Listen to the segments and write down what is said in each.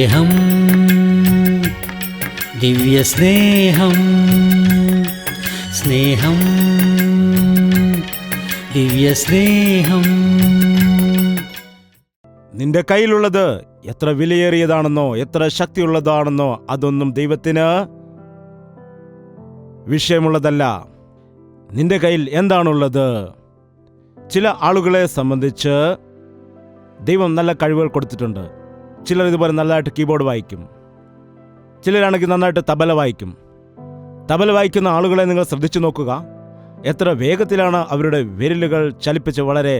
സ്നേഹം, ദിവ്യസ്നേഹം, സ്നേഹം, ദിവ്യസ്നേഹം. നിന്റെ കയ്യിലുള്ളത് എത്ര വിലയേറിയതാണെന്നോ എത്ര ശക്തിയുള്ളതാണെന്നോ അതൊന്നും ദൈവത്തിന് വിഷയമുള്ളതല്ല. നിന്റെ കയ്യിൽ എന്താണുള്ളത്? ചില ആളുകളെ സംബന്ധിച്ച് ദൈവം നല്ല കഴിവുകൾ കൊടുത്തിട്ടുണ്ട്. ചിലർ ഇതുപോലെ നല്ലതായിട്ട് കീബോർഡ് വായിക്കും, ചിലരാണെങ്കിൽ നന്നായിട്ട് തബല വായിക്കും. തബല വായിക്കുന്ന ആളുകളെ നിങ്ങൾ ശ്രദ്ധിച്ചു നോക്കുക. എത്ര വേഗത്തിലാണ് അവരുടെ വിരലുകൾ ചലിപ്പിച്ച് വളരെ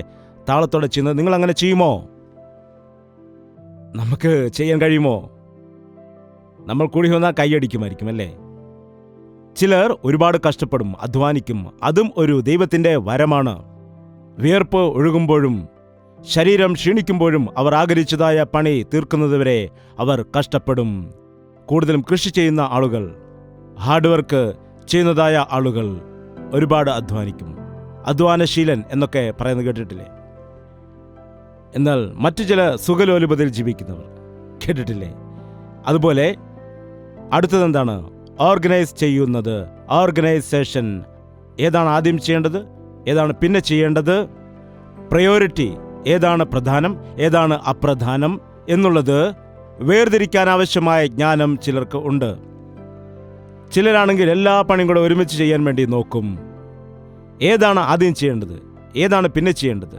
താളത്തോടെ ചെയ്യുന്നത്. നിങ്ങൾ അങ്ങനെ ചെയ്യുമോ? നമുക്ക് ചെയ്യാൻ കഴിയുമോ? നമ്മൾ കൂടി വന്നാൽ കൈയടിക്കുമായിരിക്കും അല്ലേ? ചിലർ ഒരുപാട് കഷ്ടപ്പെടും, അധ്വാനിക്കും. അതും ഒരു ദൈവത്തിൻ്റെ വരമാണ്. വിയർപ്പ് ഒഴുകുമ്പോഴും ശരീരം ക്ഷീണിക്കുമ്പോഴും അവർ ആഗ്രഹിച്ചതായ പണി തീർക്കുന്നതുവരെ അവർ കഷ്ടപ്പെടും. കൂടുതലും കൃഷി ചെയ്യുന്ന ആളുകൾ, ഹാർഡ് വർക്ക് ചെയ്യുന്നതായ ആളുകൾ ഒരുപാട് അധ്വാനിക്കും. അധ്വാനശീലൻ എന്നൊക്കെ പറയുന്നത് കേട്ടിട്ടില്ലേ? എന്നാൽ മറ്റു ചില സുഖലോലുപതയിൽ ജീവിക്കുന്നവർ കേട്ടിട്ടില്ലേ? അതുപോലെ അടുത്തതെന്താണ്? ഓർഗനൈസ് ചെയ്യുന്നത്. ഓർഗനൈസേഷൻ. ഏതാണ് ആദ്യം ചെയ്യേണ്ടത്, ഏതാണ് പിന്നെ ചെയ്യേണ്ടത്, പ്രയോറിറ്റി ഏതാണ് പ്രധാനം, ഏതാണ് അപ്രധാനം എന്നുള്ളത് വേർതിരിക്കാൻ ആവശ്യമായ ജ്ഞാനം ചിലർക്ക് ഉണ്ട്. ചിലരാണെങ്കിൽ എല്ലാ പണിയും കൂടെ ഒരുമിച്ച് ചെയ്യാൻ വേണ്ടി നോക്കും. ഏതാണ് ആദ്യം ചെയ്യേണ്ടത്, ഏതാണ് പിന്നെ ചെയ്യേണ്ടത്?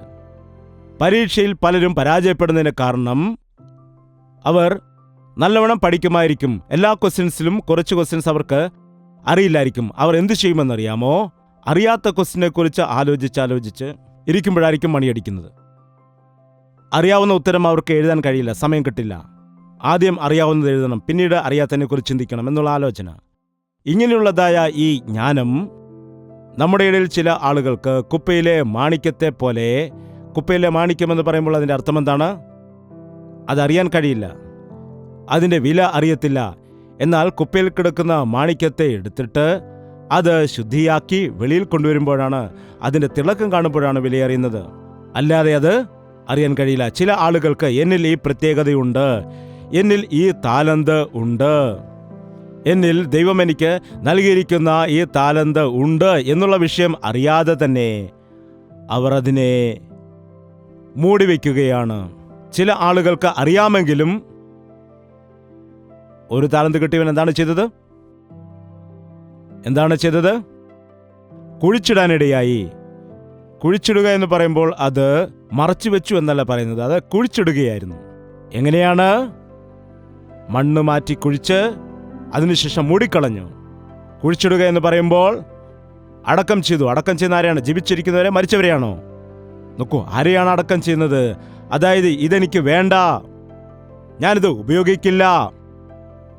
പരീക്ഷയിൽ പലരും പരാജയപ്പെടുന്നതിന് കാരണം അവർ നല്ലവണ്ണം പഠിക്കുമായിരിക്കും, എല്ലാ ക്വസ്റ്റ്യൻസിലും കുറച്ച് ക്വസ്റ്റ്യൻസ് അവർക്ക് അറിയില്ലായിരിക്കും. അവർ എന്തു ചെയ്യുമെന്നറിയാമോ? അറിയാത്ത ക്വസ്റ്റ്യനെ കുറിച്ച് ആലോചിച്ച് ഇരിക്കുമ്പോഴായിരിക്കും മണിയടിക്കുന്നത്. അറിയാവുന്ന ഉത്തരം അവർക്ക് എഴുതാൻ കഴിയില്ല, സമയം കിട്ടില്ല. ആദ്യം അറിയാവുന്നത് എഴുതണം, പിന്നീട് അറിയാത്തതിനെ കുറിച്ച് ചിന്തിക്കണം എന്നുള്ള ആലോചന. ഇങ്ങനെയുള്ളതായ ഈ ജ്ഞാനം നമ്മുടെ ഇടയിൽ ചില ആളുകൾക്ക് കുപ്പയിലെ മാണിക്യത്തെ പോലെ. കുപ്പയിലെ മാണിക്യമെന്ന് പറയുമ്പോൾ അതിൻ്റെ അർത്ഥം എന്താണ്? അതറിയാൻ കഴിയില്ല, അതിൻ്റെ വില അറിയത്തില്ല. എന്നാൽ കുപ്പയിൽ കിടക്കുന്ന മാണിക്യത്തെ എടുത്തിട്ട് അത് ശുദ്ധിയാക്കി വെളിയിൽ കൊണ്ടുവരുമ്പോഴാണ്, അതിൻ്റെ തിളക്കം കാണുമ്പോഴാണ് വിലയറിയുന്നത്. അല്ലാതെ അത് അറിയാൻ കഴിയില്ല. ചില ആളുകൾക്ക് എന്നിൽ ഈ പ്രത്യേകതയുണ്ട്, എന്നിൽ ഈ താലന്ത് ഉണ്ട്, എന്നിൽ ദൈവം എനിക്ക് നൽകിയിരിക്കുന്ന ഈ താലന്ത് ഉണ്ട് എന്നുള്ള വിഷയം അറിയാതെ തന്നെ അവർ അതിനെ മൂടിവെക്കുകയാണ്. ചില ആളുകൾക്ക് അറിയാമെങ്കിലും ഒരു താലന്ത് കിട്ടിയവൻ എന്താണ് ചെയ്തത്? കുഴിച്ചിടാനിടയായി. കുഴിച്ചിടുക എന്ന് പറയുമ്പോൾ അത് മറച്ചു വെച്ചു എന്നല്ല പറയുന്നത്, അത് കുഴിച്ചിടുകയായിരുന്നു. എങ്ങനെയാണ്? മണ്ണ് മാറ്റി കുഴിച്ച് അതിനുശേഷം മൂടിക്കളഞ്ഞു. കുഴിച്ചിടുക എന്ന് പറയുമ്പോൾ അടക്കം ചെയ്തു. അടക്കം ചെയ്യുന്ന ആരെയാണ്? ജീവിച്ചിരിക്കുന്നവരെ, മരിച്ചവരെയാണോ? നോക്കൂ, ആരെയാണ് അടക്കം ചെയ്യുന്നത്? അതായത് ഇതെനിക്ക് വേണ്ട, ഞാനിത് ഉപയോഗിക്കില്ല.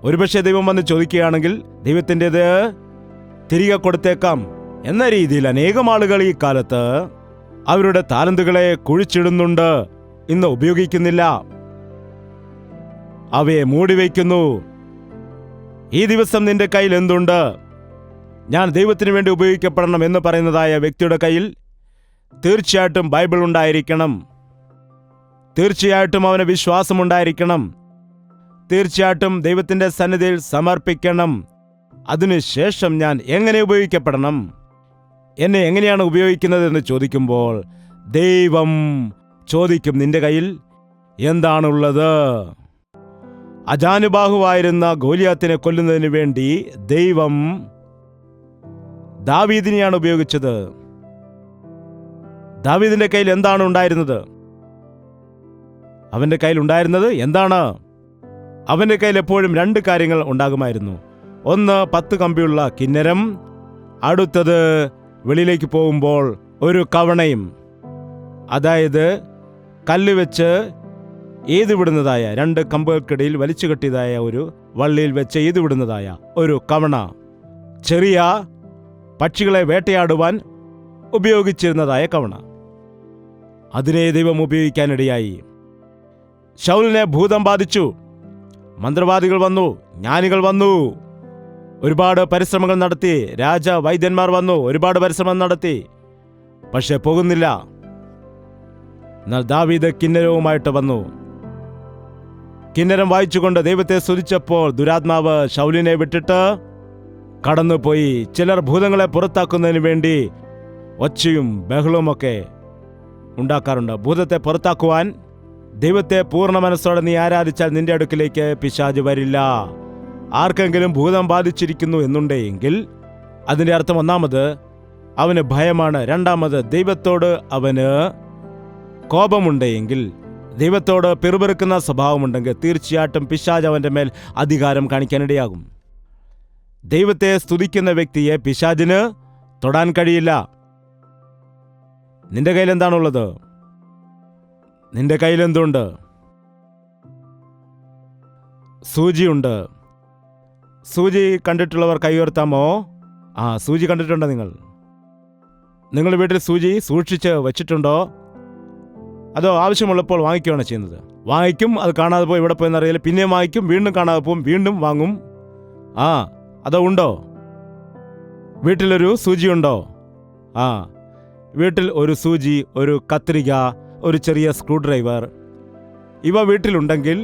ഒരുപക്ഷെ ദൈവം വന്ന് ചോദിക്കുകയാണെങ്കിൽ ദൈവത്തിൻ്റെത് തിരികെ കൊടുത്തേക്കാം എന്ന രീതിയിൽ അനേകം ആളുകൾ ഈ കാലത്ത് അവരുടെ താലന്തുകളെ കുഴിച്ചിടുന്നുണ്ട്, ഇന്ന് ഉപയോഗിക്കുന്നില്ല, അവയെ മൂടിവെക്കുന്നു. ഈ ദിവസം നിന്റെ കയ്യിൽ എന്തുണ്ട്? ഞാൻ ദൈവത്തിന് വേണ്ടി ഉപയോഗിക്കപ്പെടണം എന്ന് പറയുന്നതായ വ്യക്തിയുടെ കയ്യിൽ തീർച്ചയായിട്ടും ബൈബിൾ ഉണ്ടായിരിക്കണം, തീർച്ചയായിട്ടും അവന് വിശ്വാസമുണ്ടായിരിക്കണം, തീർച്ചയായിട്ടും ദൈവത്തിൻ്റെ സന്നിധിയിൽ സമർപ്പിക്കണം. അതിനുശേഷം ഞാൻ എങ്ങനെ ഉപയോഗിക്കപ്പെടണം, എന്നെ എങ്ങനെയാണ് ഉപയോഗിക്കുന്നതെന്ന് ചോദിക്കുമ്പോൾ ദൈവം ചോദിക്കും, നിന്റെ കയ്യിൽ എന്താണുള്ളത്? അജാനുബാഹുവായിരുന്ന ഗോലിയാത്തിനെ കൊല്ലുന്നതിന് വേണ്ടി ദൈവം ദാവീദിനെയാണ് ഉപയോഗിച്ചത്. ദാവീദിന്റെ കയ്യിൽ എന്താണ് ഉണ്ടായിരുന്നത്? അവന്റെ കയ്യിൽ ഉണ്ടായിരുന്നത് എന്താണ്? അവന്റെ കയ്യിൽ എപ്പോഴും രണ്ട് കാര്യങ്ങൾ ഉണ്ടാകുമായിരുന്നു. ഒന്ന് 10 കമ്പിയുള്ള കിന്നരം, അടുത്തത് വെളിയിലേക്ക് പോകുമ്പോൾ ഒരു കവണയും. അതായത് കല്ല് വെച്ച് എയ്തുവിടുന്നതായ, 2 കമ്പുകൾക്കിടയിൽ വലിച്ചു കെട്ടിയതായ ഒരു വള്ളിയിൽ വെച്ച് എയ്തുവിടുന്നതായ ഒരു കവണ. ചെറിയ പക്ഷികളെ വേട്ടയാടുവാൻ ഉപയോഗിച്ചിരുന്നതായ കവണ. അതിനെ ദൈവം ഉപയോഗിക്കാനിടയായി. ശൗലിനെ ഭൂതം ബാധിച്ചു. മന്ത്രവാദികൾ വന്നു, ജ്ഞാനികൾ വന്നു, ഒരുപാട് പരിശ്രമങ്ങൾ നടത്തി. വൈദ്യന്മാർ വന്നു, ഒരുപാട് പരിശ്രമം നടത്തി, പക്ഷെ പോകുന്നില്ല. എന്നാൽ ദാവീദ് കിന്നരവുമായിട്ട് വന്നു. കിന്നരം വായിച്ചുകൊണ്ട് ദൈവത്തെ സ്തുതിച്ചപ്പോൾ ദുരാത്മാവ് ശൗലിനെ വിട്ടിട്ട് കടന്നുപോയി. ചിലർ ഭൂതങ്ങളെ പുറത്താക്കുന്നതിന് വേണ്ടി ഒച്ചയും ബഹളവുമൊക്കെ ഉണ്ടാക്കാറുണ്ട്. ഭൂതത്തെ പുറത്താക്കുവാൻ ദൈവത്തെ പൂർണ്ണ മനസ്സോടെ നീ ആരാധിച്ചാൽ നിന്റെ അടുക്കിലേക്ക് പിശാച് വരില്ല. ആർക്കെങ്കിലും ഭൂതം ബാധിച്ചിരിക്കുന്നു എന്നുണ്ടെങ്കിൽ അതിൻ്റെ അർത്ഥം ഒന്നാമത് അവന് ഭയമാണ്, രണ്ടാമത് ദൈവത്തോട് അവന് കോപമുണ്ടെങ്കിൽ, ദൈവത്തോട് പിറുപിറുക്കുന്ന സ്വഭാവമുണ്ടെങ്കിൽ തീർച്ചയായിട്ടും പിശാച് അവൻ്റെ മേൽ അധികാരം കാണിക്കാനിടയാകും. ദൈവത്തെ സ്തുതിക്കുന്ന വ്യക്തിയെ പിശാചിന് തൊടാൻ കഴിയില്ല. നിന്റെ കയ്യിൽ എന്താണുള്ളത്? നിന്റെ കയ്യിൽ എന്തുണ്ട്? സൂചിയുണ്ട്. സൂചി കണ്ടിട്ടുള്ളവർ കൈ ഉയർത്താമോ? സൂചി കണ്ടിട്ടുണ്ടോ? നിങ്ങൾ വീട്ടിൽ സൂചി സൂക്ഷിച്ച് വച്ചിട്ടുണ്ടോ? അതോ ആവശ്യമുള്ളപ്പോൾ വാങ്ങിക്കുകയാണ് ചെയ്യുന്നത്? വാങ്ങിക്കും, അത് കാണാതെ പോയി ഇവിടെ പോയെന്നറിയില്ല, പിന്നെയും വാങ്ങിക്കും, വീണ്ടും കാണാതെ പോവും, വീണ്ടും വാങ്ങും. അതോ ഉണ്ടോ? വീട്ടിലൊരു സൂചിയുണ്ടോ? വീട്ടിൽ ഒരു സൂചി, ഒരു കത്രിക, ഒരു ചെറിയ സ്ക്രൂ ഡ്രൈവർ, ഇവ വീട്ടിലുണ്ടെങ്കിൽ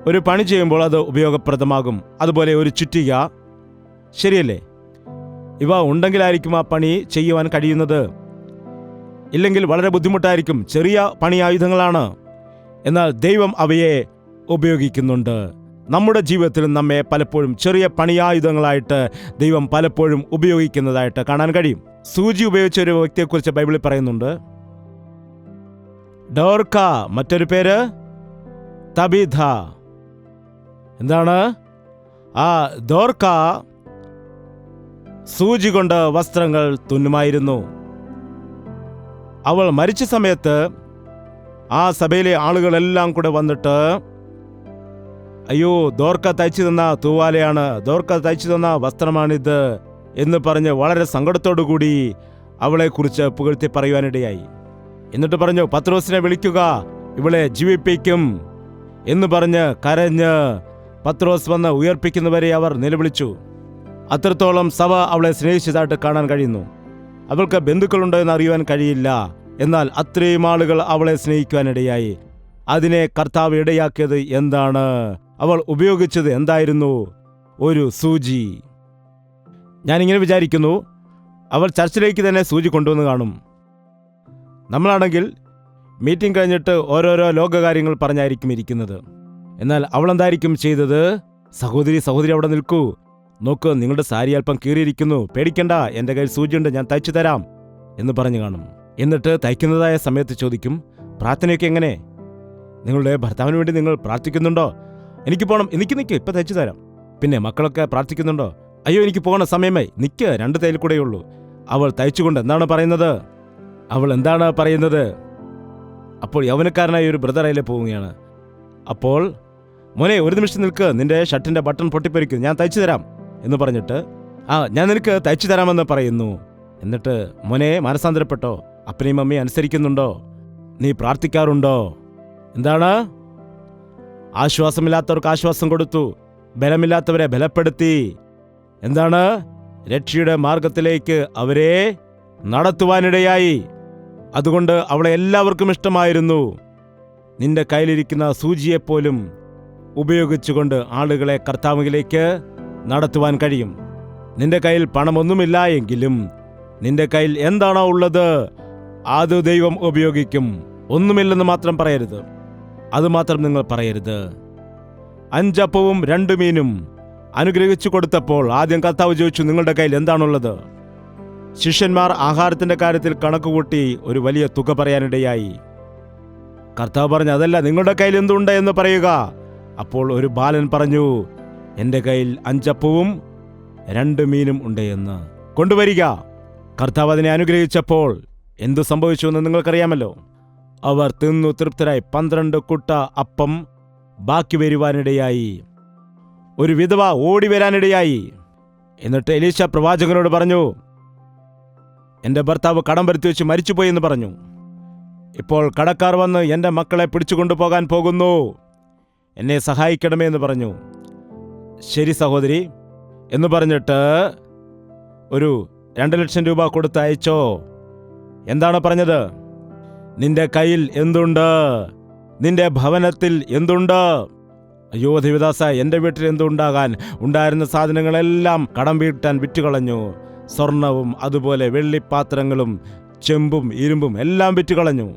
ഒരു പണി ചെയ്യുമ്പോൾ അത് ഉപയോഗപ്രദമാകും. അതുപോലെ ഒരു ചുറ്റിക, ശരിയല്ലേ? ഇവ ഉണ്ടെങ്കിലായിരിക്കും ആ പണി ചെയ്യുവാൻ കഴിയുന്നത്. ഇല്ലെങ്കിൽ വളരെ ബുദ്ധിമുട്ടായിരിക്കും. ചെറിയ പണി ആയുധങ്ങളാണ്, എന്നാൽ ദൈവം അവയെ ഉപയോഗിക്കുന്നുണ്ട്. നമ്മുടെ ജീവിതത്തിൽ നമ്മെ പലപ്പോഴും ചെറിയ പണിയായുധങ്ങളായിട്ട് ദൈവം പലപ്പോഴും ഉപയോഗിക്കുന്നതായിട്ട് കാണാൻ കഴിയും. സൂചി ഉപയോഗിച്ച ഒരു വ്യക്തിയെക്കുറിച്ച് ബൈബിളിൽ പറയുന്നുണ്ട്. ഡോർക്ക, മറ്റൊരു പേര് തബീഥ. എന്താണ്? ഡോർക്ക സൂചി കൊണ്ട് വസ്ത്രങ്ങൾ തുന്നുമായിരുന്നു. അവൾ മരിച്ച സമയത്ത് ആ സഭയിലെ ആളുകളെല്ലാം കൂടെ വന്നിട്ട്, അയ്യോ, ദോർക്ക തയ്ച്ചു തന്ന തൂവാലയാണ്, ദോർക്ക തയ്ച്ചു തന്ന വസ്ത്രമാണിത് എന്ന് പറഞ്ഞ് വളരെ സങ്കടത്തോടുകൂടി അവളെക്കുറിച്ച് പുകഴ്ത്തി പറയുവാനിടയായി. എന്നിട്ട് പറഞ്ഞു, പത്രോസിനെ വിളിക്കുക, ഇവളെ ജീവിപ്പിക്കും എന്ന് പറഞ്ഞ് കരഞ്ഞ് പത്രോസ് വന്ന് ഉയർപ്പിക്കുന്നവരെ അവർ നിലവിളിച്ചു. അത്രത്തോളം സഭ അവളെ സ്നേഹിച്ചതായിട്ട് കാണാൻ കഴിയുന്നു. അവൾക്ക് ബന്ധുക്കളുണ്ടോ എന്ന് അറിയുവാൻ കഴിയില്ല, എന്നാൽ അത്രയും ആളുകൾ അവളെ സ്നേഹിക്കുവാനിടയായി. അതിനെ കർത്താവ് ഇടയാക്കിയത് എന്താണ്? അവൾ ഉപയോഗിച്ചത് എന്തായിരുന്നു? ഒരു സൂചി. ഞാനിങ്ങനെ വിചാരിക്കുന്നു, അവൾ ചർച്ചിലേക്ക് തന്നെ സൂചി കൊണ്ടുവന്ന് കാണും. നമ്മളാണെങ്കിൽ മീറ്റിംഗ് കഴിഞ്ഞിട്ട് ഓരോരോ ലോകകാര്യങ്ങൾ പറഞ്ഞായിരിക്കും ഇരിക്കുന്നത്. എന്നാൽ അവളെന്തായിരിക്കും ചെയ്തത്? സഹോദരി അവിടെ നിൽക്കൂ, നോക്ക്, നിങ്ങളുടെ സാരി അല്പം കീറിയിരിക്കുന്നു, പേടിക്കണ്ട, എൻ്റെ കയ്യിൽ സൂചിയുണ്ട്, ഞാൻ തയ്ച്ചു തരാം എന്ന് പറഞ്ഞു കാണും. എന്നിട്ട് തയ്ക്കുന്നതായ സമയത്ത് ചോദിക്കും, പ്രാർത്ഥനയൊക്കെ എങ്ങനെ? നിങ്ങളുടെ ഭർത്താവിന് വേണ്ടി നിങ്ങൾ പ്രാർത്ഥിക്കുന്നുണ്ടോ? എനിക്ക് പോകണം, നിൽക്ക്, ഇപ്പം തയ്ച്ചു തരാം. പിന്നെ മക്കളൊക്കെ പ്രാർത്ഥിക്കുന്നുണ്ടോ? അയ്യോ, എനിക്ക് പോകണ സമയമായി, നിൽക്ക്, 2 തയ്യൽ കൂടെയുള്ളൂ. അവൾ തയ്ച്ചുകൊണ്ട് എന്താണ് പറയുന്നത്? അപ്പോൾ യൗവനക്കാരനായ ഒരു ബ്രദർ അതിലെ പോവുകയാണ്. അപ്പോൾ, മോനെ, ഒരു നിമിഷം നിൽക്ക്, നിന്റെ ഷർട്ടിന്റെ ബട്ടൺ പൊട്ടിപ്പൊരിക്കും, ഞാൻ തയ്ച്ചു തരാം എന്ന് പറഞ്ഞിട്ട്, ഞാൻ നിനക്ക് തയ്ച്ചു തരാമെന്ന് പറയുന്നു. എന്നിട്ട്, മോനെ, മനസാന്തരപ്പെട്ടോ? അപ്പനെയും അമ്മയും അനുസരിക്കുന്നുണ്ടോ? നീ പ്രാർത്ഥിക്കാറുണ്ടോ? എന്താണ്? ആശ്വാസമില്ലാത്തവർക്ക് ആശ്വാസം കൊടുത്തു, ബലമില്ലാത്തവരെ ബലപ്പെടുത്തി. എന്താണ്? രക്ഷയുടെ മാർഗത്തിലേക്ക് അവരെ നടത്തുവാനിടയായി. അതുകൊണ്ട് അവളെ എല്ലാവർക്കും ഇഷ്ടമായിരുന്നു. നിന്റെ കയ്യിലിരിക്കുന്ന സൂചിയെപ്പോലും ഉപയോഗിച്ചുകൊണ്ട് ആളുകളെ കർത്താവിലേക്ക് നടത്തുവാൻ കഴിയും. നിന്റെ കയ്യിൽ പണമൊന്നുമില്ല എങ്കിലും നിന്റെ കയ്യിൽ എന്താണോ ഉള്ളത് അത് ദൈവം ഉപയോഗിക്കും. ഒന്നുമില്ലെന്ന് മാത്രം പറയരുത്. അതുമാത്രം നിങ്ങൾ പറയരുത്. 5 അപ്പവും 2 മീനും അനുഗ്രഹിച്ചു കൊടുത്തപ്പോൾ ആദ്യം കർത്താവ് ചോദിച്ചു, നിങ്ങളുടെ കയ്യിൽ എന്താണുള്ളത്? ശിഷ്യന്മാർ ആഹാരത്തിന്റെ കാര്യത്തിൽ കണക്കുകൂട്ടി ഒരു വലിയ തുക പറയാനിടയായി. കർത്താവ് പറഞ്ഞു, അതല്ല, നിങ്ങളുടെ കയ്യിൽ എന്തുണ്ട് എന്ന് പറയുക. അപ്പോൾ ഒരു ബാലൻ പറഞ്ഞു, എൻ്റെ കയ്യിൽ 5 അപ്പവും 2 മീനും ഉണ്ട് എന്ന്. കൊണ്ടുവരിക. കർത്താവ് അതിനെ അനുഗ്രഹിച്ചപ്പോൾ എന്തു സംഭവിച്ചുവെന്ന് നിങ്ങൾക്കറിയാമല്ലോ. അവർ തിന്നു തൃപ്തരായി. 12 കുട്ട അപ്പം ബാക്കി വരുവാനിടയായി. ഒരു വിധവ ഓടി വരാനിടയായി. എന്നിട്ട് എലീശ പ്രവാചകനോട് പറഞ്ഞു, എൻ്റെ ഭർത്താവ് കടം വരുത്തി വെച്ച് മരിച്ചുപോയി എന്ന് പറഞ്ഞു. ഇപ്പോൾ കടക്കാർ വന്ന് എൻ്റെ മക്കളെ പിടിച്ചുകൊണ്ടു പോകാൻ പോകുന്നു, എന്നെ സഹായിക്കണമേ എന്ന് പറഞ്ഞു. ശരി സഹോദരി എന്ന് പറഞ്ഞിട്ട് ഒരു 2 ലക്ഷം രൂപ കൊടുത്ത് അയച്ചോ. എന്താണ് പറഞ്ഞത്? നിന്റെ കയ്യിൽ എന്തുണ്ട്? നിന്റെ ഭവനത്തിൽ എന്തുണ്ട്? അയ്യോ ദേവദാസ, എൻ്റെ വീട്ടിൽ എന്തുണ്ടാകാൻ? ഉണ്ടായിരുന്ന സാധനങ്ങളെല്ലാം കടം വീട്ടാൻ വിറ്റുകളഞ്ഞു. സ്വർണവും അതുപോലെ വെള്ളിപ്പാത്രങ്ങളും ചെമ്പും ഇരുമ്പും എല്ലാം വിറ്റുകളഞ്ഞു.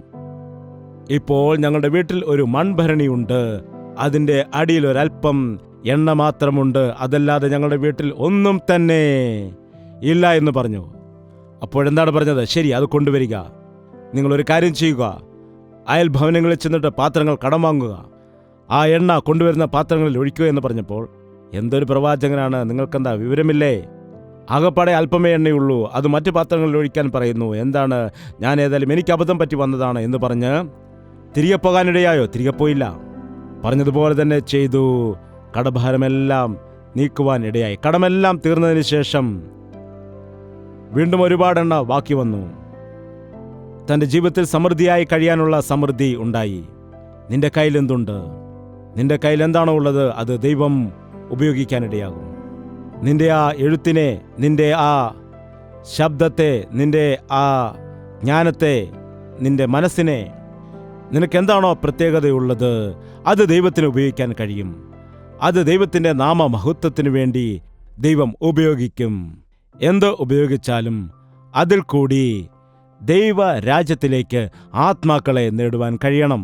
ഇപ്പോൾ ഞങ്ങളുടെ വീട്ടിൽ ഒരു മൺഭരണിയുണ്ട്. അതിൻ്റെ അടിയിൽ ഒരൽപ്പം എണ്ണ മാത്രമുണ്ട്. അതല്ലാതെ ഞങ്ങളുടെ വീട്ടിൽ ഒന്നും തന്നെ ഇല്ല എന്ന് പറഞ്ഞു. അപ്പോഴെന്താണ് പറഞ്ഞത്? ശരി, അത് കൊണ്ടുവരിക. നിങ്ങളൊരു കാര്യം ചെയ്യുക, അയൽ ഭവനങ്ങളിൽ ചെന്നിട്ട് പാത്രങ്ങൾ കടം വാങ്ങുക, ആ എണ്ണ കൊണ്ടുവരുന്ന പാത്രങ്ങളിൽ ഒഴിക്കുക എന്ന് പറഞ്ഞപ്പോൾ, എന്തൊരു പ്രവാചകനാണ്! നിങ്ങൾക്കെന്താ വിവരമില്ലേ? ആകപ്പാടെ അല്പമേ എണ്ണയുള്ളൂ, അത് മറ്റു പാത്രങ്ങളിൽ ഒഴിക്കാൻ പറയുന്നു. എന്താണ്? ഞാൻ ഏതായാലും എനിക്ക് അബദ്ധം പറ്റി വന്നതാണ് എന്ന് പറഞ്ഞ് തിരികെ പോകാനിടയായോ? തിരികെ പോയില്ല. പറഞ്ഞതുപോലെ തന്നെ ചെയ്തു. കടഭാരമെല്ലാം നീക്കുവാൻ ഇടയായി. കടമെല്ലാം തീർന്നതിന് ശേഷം വീണ്ടും ഒരുപാടെണ്ണ ബാക്കി വന്നു. തൻ്റെ ജീവിതത്തിൽ സമൃദ്ധിയായി കഴിയാനുള്ള സമൃദ്ധി ഉണ്ടായി. നിന്റെ കയ്യിൽ എന്തുണ്ട്? നിന്റെ കയ്യിൽ എന്താണോ ഉള്ളത് അത് ദൈവം ഉപയോഗിക്കാനിടയാകും. നിന്റെ ആ എഴുത്തിനെ, നിന്റെ ആ ശബ്ദത്തെ, നിന്റെ ആ ജ്ഞാനത്തെ, നിന്റെ മനസ്സിനെ, നിനക്കെന്താണോ പ്രത്യേകതയുള്ളത് അത് ദൈവത്തിന് ഉപയോഗിക്കാൻ കഴിയും. അത് ദൈവത്തിൻ്റെ നാമമഹത്വത്തിനു വേണ്ടി ദൈവം ഉപയോഗിക്കും. എന്ത് ഉപയോഗിച്ചാലും അതിൽ കൂടി ദൈവരാജ്യത്തിലേക്ക് ആത്മാക്കളെ നേടുവാൻ കഴിയണം.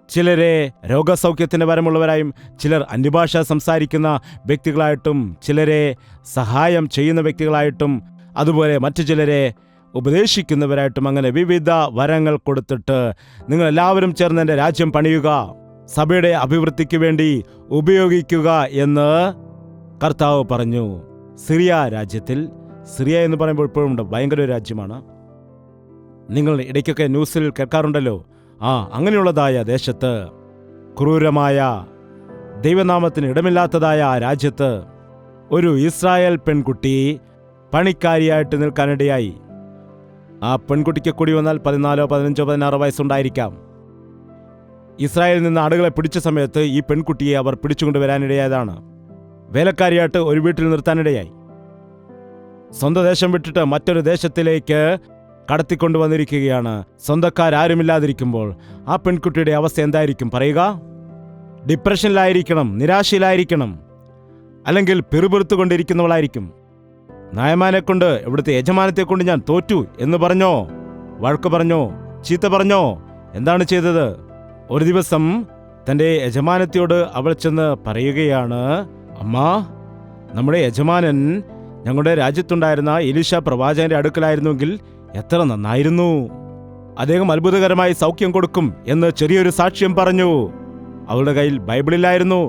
ചിലരെ രോഗസൗഖ്യത്തിന് വരമുള്ളവരായും, ചിലർ അന്യഭാഷ സംസാരിക്കുന്ന വ്യക്തികളായിട്ടും, ചിലരെ സഹായം ചെയ്യുന്ന വ്യക്തികളായിട്ടും, അതുപോലെ മറ്റു ചിലരെ ഉപദേശിക്കുന്നവരായിട്ടും, അങ്ങനെ വിവിധ വരങ്ങൾ കൊടുത്തിട്ട് നിങ്ങളെല്ലാവരും ചേർന്ന് എൻ്റെ രാജ്യം പണിയുക, സഭയുടെ അഭിവൃദ്ധിക്ക് വേണ്ടി ഉപയോഗിക്കുക എന്ന് കർത്താവ് പറഞ്ഞു. സിറിയ രാജ്യത്തിൽ, സിറിയ എന്ന് പറയുമ്പോൾ ഇപ്പോഴും ഭയങ്കര ഒരു രാജ്യമാണ്. നിങ്ങൾ ഇടയ്ക്കൊക്കെ ന്യൂസിൽ കേൾക്കാറുണ്ടല്ലോ. അങ്ങനെയുള്ളതായ ദേശത്ത്, ക്രൂരമായ, ദൈവനാമത്തിന് ഇടമില്ലാത്തതായ ആ രാജ്യത്ത് ഒരു ഇസ്രായേൽ പെൺകുട്ടി പണിക്കാരിയായിട്ട് നിൽക്കാനിടയായി. ആ പെൺകുട്ടിക്ക് കൂടി വന്നാൽ 14, 15, 16 വയസ്സുണ്ടായിരിക്കാം. ഇസ്രായേലിൽ നിന്ന് ആടുകളെ പിടിച്ച സമയത്ത് ഈ പെൺകുട്ടിയെ അവർ പിടിച്ചുകൊണ്ടുവരാനിടയായതാണ്. വേലക്കാരിയായിട്ട് ഒരു വീട്ടിൽ നിർത്താനിടയായി. സ്വന്തം ദേശം വിട്ടിട്ട് മറ്റൊരു ദേശത്തിലേക്ക് കടത്തിക്കൊണ്ടുവന്നിരിക്കുകയാണ്. സ്വന്തക്കാരാരുമില്ലാതിരിക്കുമ്പോൾ ആ പെൺകുട്ടിയുടെ അവസ്ഥ എന്തായിരിക്കും പറയുക? ഡിപ്രഷനിലായിരിക്കണം, നിരാശയിലായിരിക്കണം, അല്ലെങ്കിൽ പിറുപിറുത്തുകൊണ്ടിരിക്കുന്നവളായിരിക്കും. നായമാനെ കൊണ്ട്, ഇവിടുത്തെ യജമാനത്തെ കൊണ്ട് ഞാൻ തോറ്റു എന്ന് പറഞ്ഞോ? വഴക്ക് പറഞ്ഞോ? ചീത്ത പറഞ്ഞോ? എന്താണ് ചെയ്തത്? ഒരു ദിവസം തൻ്റെ യജമാനത്തിയോട് അവൾ ചെന്ന് പറയുകയാണ്, അമ്മാ, നമ്മുടെ യജമാനൻ ഞങ്ങളുടെ രാജ്യത്തുണ്ടായിരുന്ന എലീശ പ്രവാചകന്റെ അടുക്കലായിരുന്നുവെങ്കിൽ എത്ര നന്നായിരുന്നു. അദ്ദേഹം അത്ഭുതകരമായി സൗഖ്യം കൊടുക്കും എന്ന് ചെറിയൊരു സാക്ഷ്യം പറഞ്ഞു. അവളുടെ കയ്യിൽ ബൈബിളിലായിരുന്നു.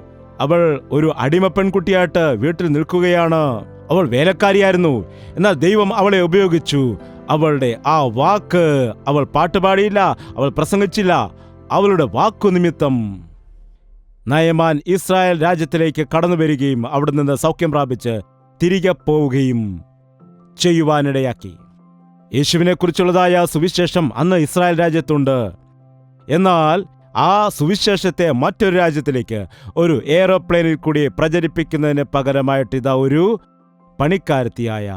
അവൾ ഒരു അടിമ പെൺകുട്ടിയായിട്ട് വീട്ടിൽ നിൽക്കുകയാണ്. അവൾ വേലക്കാരിയായിരുന്നു. എന്നാൽ ദൈവം അവളെ ഉപയോഗിച്ചു. അവളുടെ ആ വാക്ക്, അവൾ പാട്ടുപാടിയില്ല, അവൾ പ്രസംഗിച്ചില്ല, അവളുടെ വാക്കു നിമിത്തം നയമാൻ ഇസ്രായേൽ രാജ്യത്തിലേക്ക് കടന്നു വരികയും അവിടെ നിന്ന് സൗഖ്യം പ്രാപിച്ച് തിരികെ പോവുകയും ചെയ്യുവാനിടയാക്കി. യേശുവിനെക്കുറിച്ചുള്ളതായ സുവിശേഷം അന്ന് ഇസ്രായേൽ രാജ്യത്തുണ്ട്. എന്നാൽ ആ സുവിശേഷത്തെ മറ്റൊരു രാജ്യത്തിലേക്ക് ഒരു എയ്റോപ്ലെയിനിൽ കൂടി പ്രചരിപ്പിക്കുന്നതിന് പകരമായിട്ട് ഇതാ ഒരു പണിക്കാരത്തിയായ